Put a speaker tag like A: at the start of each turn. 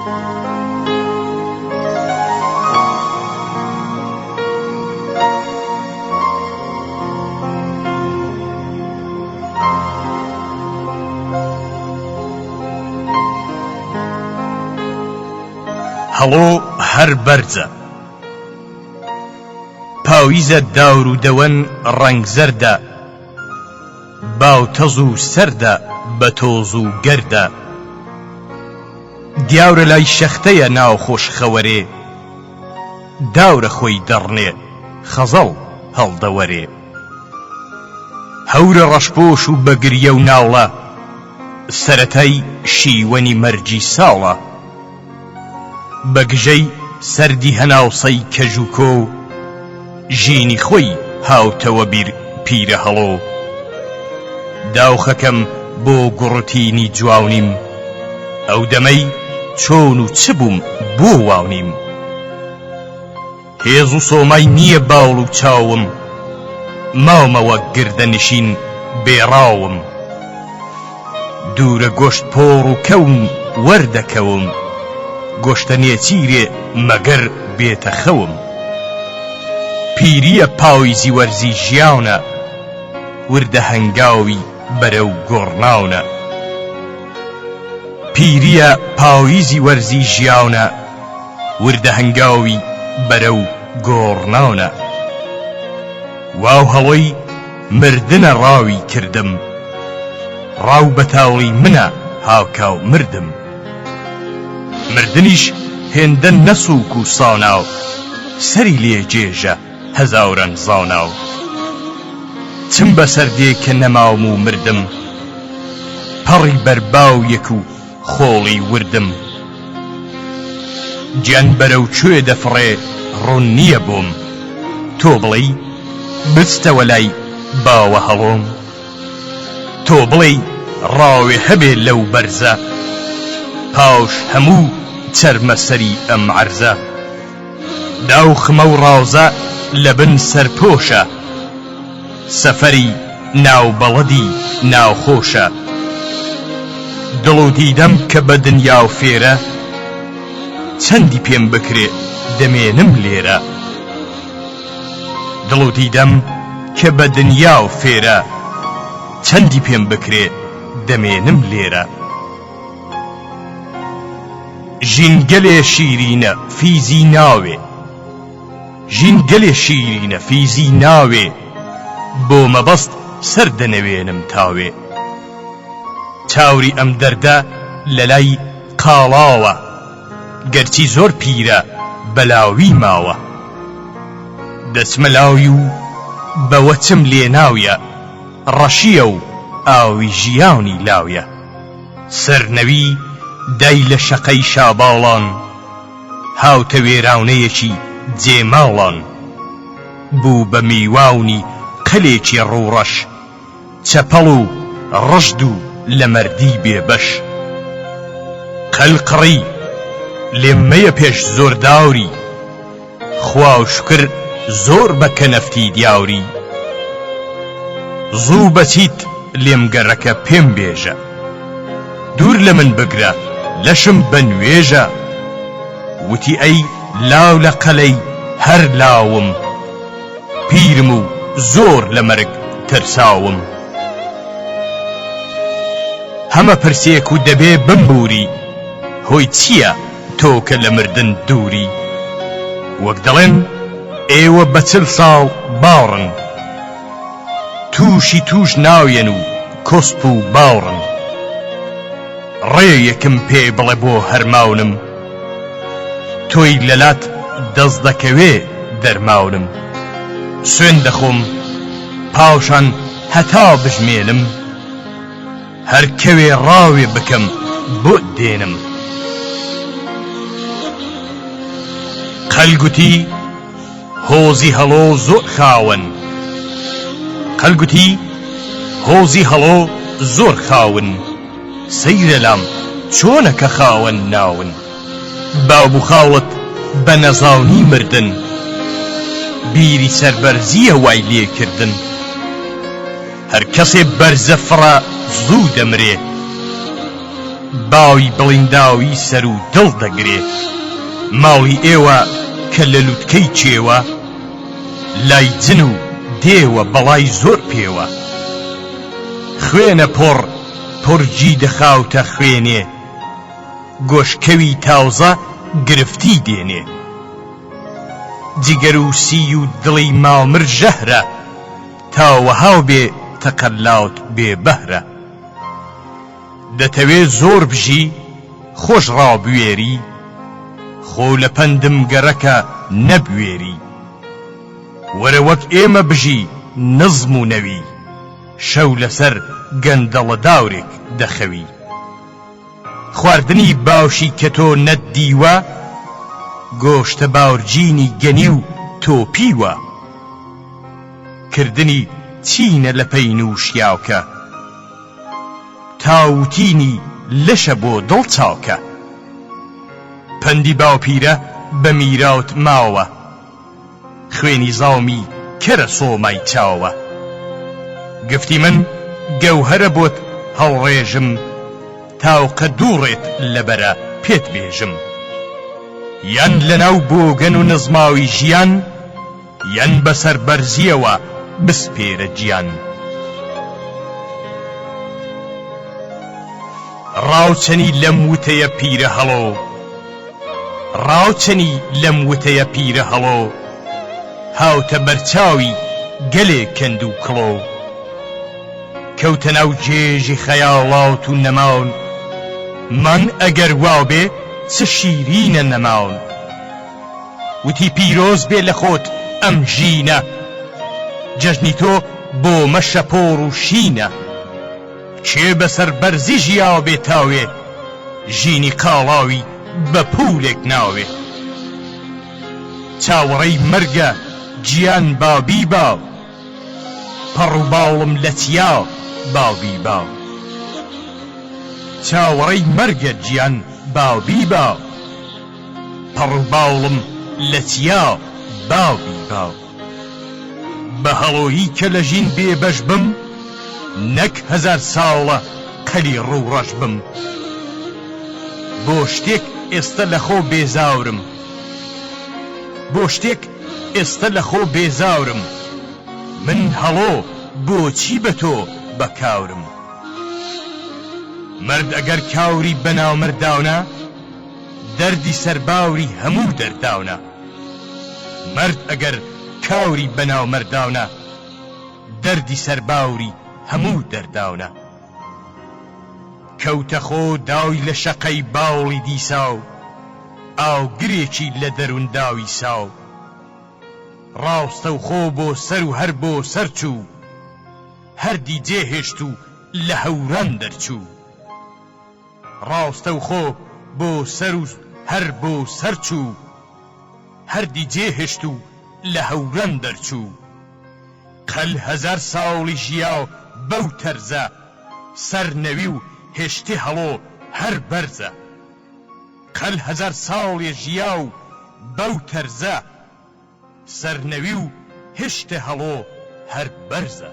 A: هەڵۆ هەر بەرزە پاویزە داور و دەوەن ڕەنگ زەردە باوتەز و سەردە بە تۆز و گەردە دیاورە لای شەختەیە ناو خۆش خەوەرێ داورە خۆی دەڕنێ خەزەڵ هەڵدەوەرێ هەورە ڕەشپۆش و بەگریە و ناوڵە سەرەتای شیوەنی مەرجی ساڵە بەگژەی سەردی هەناوسەی کەژ و کۆ ژینی خۆی هاوتەوە بیر پیرە هەڵۆ داوخەکەم بۆ گوڕتینی جوانیم ئەو دەمەی چۆن و چ بووم بۆ واونیم هێز و سۆمای نییە باوڵ و چاوم ماومەوە گردەنشین بێڕاوم دوورە گۆشت پۆڕ و کەون وەردەکەوم گۆشتە نێچیرێ مەگەر بێتە خەوم پیریە پاویزی وەرزی ژیاونە وردە هەنگاوی بەرەو گۆڕناونە پیریە پاویزی وەرزی ژیاونە وردە هەنگاوی بەرەو گۆڕناونە واو هەڵۆی مردنە ڕاوی کردم ڕاو بەتاوڵی منە هاوکاو مردم مردنیش هێندە نەسووک و ساناو سەری لێ جێژە هەزاوران زاناو چم بەسەر دێ کە نەماوم و مردم پەڕی بەرباو یەک و خۆڵی وردم گیان بەرەو کوێ دەفڕێ ڕوون نییە بۆم تۆ بڵێی بچتەوە لای باوە هەڵۆم تۆ بڵێی ڕاوێ هەبێ لەو بەرزە پاوش هەموو چەرمەسەری ئەم عەرزە داوخمە و ڕاوزە لەبن سەرپۆشە سەفەری ناوبەڵەدی ناوخۆشە دڵ و دیدەم کە بە دنیا و فێرە چەندی پێم بکرێ دەمێنم لێرە دڵ و دیدەم کە بە دنیا و فێرە چەندی پێم بکرێ دەمێنم لێرە ژینگەلێ شیرینە فیزی ناوێ ژینگەلێ شیرینە فیزی ناوێ بۆ مەبەست سەر دەنەوێنم تاوێ چاوری ئەم دەردە لەلای قاڵاوە گەرچی زۆر پیرە بەلاوی ماوە دەچمەلاوی و بەوە چم لێناویە ڕەشیە و ئاوی ژیاونی لاویە سەرنەوی دای لە شەقەی شاباڵان هاوتە وێراونەیەکی جێماڵان بوو بە میواونی قەلێکی ڕوڕەش چەپەڵ و ڕەشد و لە مەردی بێبەش قەلقڕی لێم مەیە پێش زۆر داوری خوا و شکر زۆر بە کەنەفتی دیاوری زوو بەچیت لێم گەڕەکە پێم بێژە دوور لە من بگرە لەشم بەنوێژە وتی ئەی لاو لە قەلەی هەر لاوم پیرم و زۆر لە مەرگ ترساوم هەمە پرسێک و دەبێ بمبوری هۆی چییە تۆ کە لە مردن دووری وەک دەڵێن ئێوە بە 40 ساڵ باڕن تووشی توش ناوێن و کۆسپ و باوڕن ڕێ یەکم پێ بڵێ بۆ هەرماونم تۆی لەلات دەست دەکەوێ دەرماونم سوێن دەخۆم پاوشان هەتا بژمێنم هەر کەوێ ڕاوێ بکەم بۆ دێنم قەلگوتی هۆزی هەڵۆ زۆر خاون قەلگوتی هۆزی هەڵۆ زۆر خاون سەیرە لام چۆنە کە خاوەن ناون باو بوو خاوڵت بە نەزاونی مردن بیری سەربەرزیە وای لێکردن هەر کەسێ بەرزە فڕە زوو دەمرێ باوی بڵینداوی سەر و دڵ دەگرێت ماڵی ئێوە کە لە لووتکەی چێوە لای جن و دێوە بەڵای زۆر پێوە خوێنە پڕجی دەخاوتە خوێنێ گۆشکەوی تاوزە گرفتی دێنێ جگەر و سی و دڵی مامر ژەهرە تاوەهاو بێ تەقەلاوت بێ بەهرە دەتەوێ زۆر بژی خۆش ڕابوێری خۆ لە پەندم گەڕەکە نەبوێری وەرە وەک ئێمە بژی نزم و نەوی شەو لەسەر گەندەڵە داورێک دەخەوی خواردنی باشی کە تۆ نەتدیوە گۆشتە باورجینی گەنی و تۆپیوە کردنی چینە لە پەی نووشیاوکە تاوتینی لەشە بۆ دڵ چاوکە پەندی باوپیرە بە میراوت ماوە خوێنی زاومی کەرە سۆمای چاوە گفتی من گەوهرە بۆت هەڵڕێژم تاوقە دووڕێت لەبەرە پێت بێژم یان لەناو بۆگەن و نزماوی ژیان یان بەسەر بەرزیەوە بسپێرە گیان ڕاوچەنی لەم وتەیە پیرە هەڵۆ ڕاوچەنی لەم وتەیە پیرە هەڵۆ هاوتە بەرچاوی گەلێ کەند و کڵۆ کەوتە ناو جێژی خەیاڵاوت و نەماون من ئەگەر واو بێ چ شیرینە نەماون وتی پیرۆز بێ لە خۆت ئەم ژینە جەژنی تۆ بۆ مەشە پۆڕ و شینە کێ بەسەر بەرزی ژیاو بێ تاوێ ژینی قاڵاوی بە پولێک ناوێ چاوەڕەی مەرگە گیان بابی باو پەڕ و باوڵم لە چیا باوبی باو چاوەڕەی مەرگە گیان باوبی باو پەڕ و باوڵم لە چیا باوبی باو بە هەڵۆیی کە لە ژین بێبەش بم نەک هەزار ساڵە قەلی ڕوو ڕەش بم بۆ شتێک ئێستا لە خۆ بێزاورم بۆ شتێک ئێستا لە خۆ بێزاورم من هەڵۆ بۆچی بە تۆ بەکاورم مرد ئەگەر کاوری بەناو مرداونە دەردی سەرباوری هەموو دەرداونە مرد ئەگەر کاوری بەناو مرداونە دەردی سەرباوری هەموو دەرداونە کەوتە خۆ داوی لە شەقەی باوڵی دیساو ئاو گرێکی لە دەروون داوی ساو ڕاوستە و خۆ بۆ سەر و هەر بۆ سەر چوو هەردی جێهێشت و لە هەوران دەرچوو ڕاوستە و خۆ بۆ سەر و هەر بۆ سەر چوو هەردی جێهێشت و لە هەوران دەرچوو قەل هەزار ساڵی ژیاو بەو تەرزە سەر نەوی و هێشتی هەڵۆ هەر بەرزە قەل هەزار ساڵی ژیاو بەو تەرزە سەر نەوی و هێشتی هەڵۆ هەر بەرزە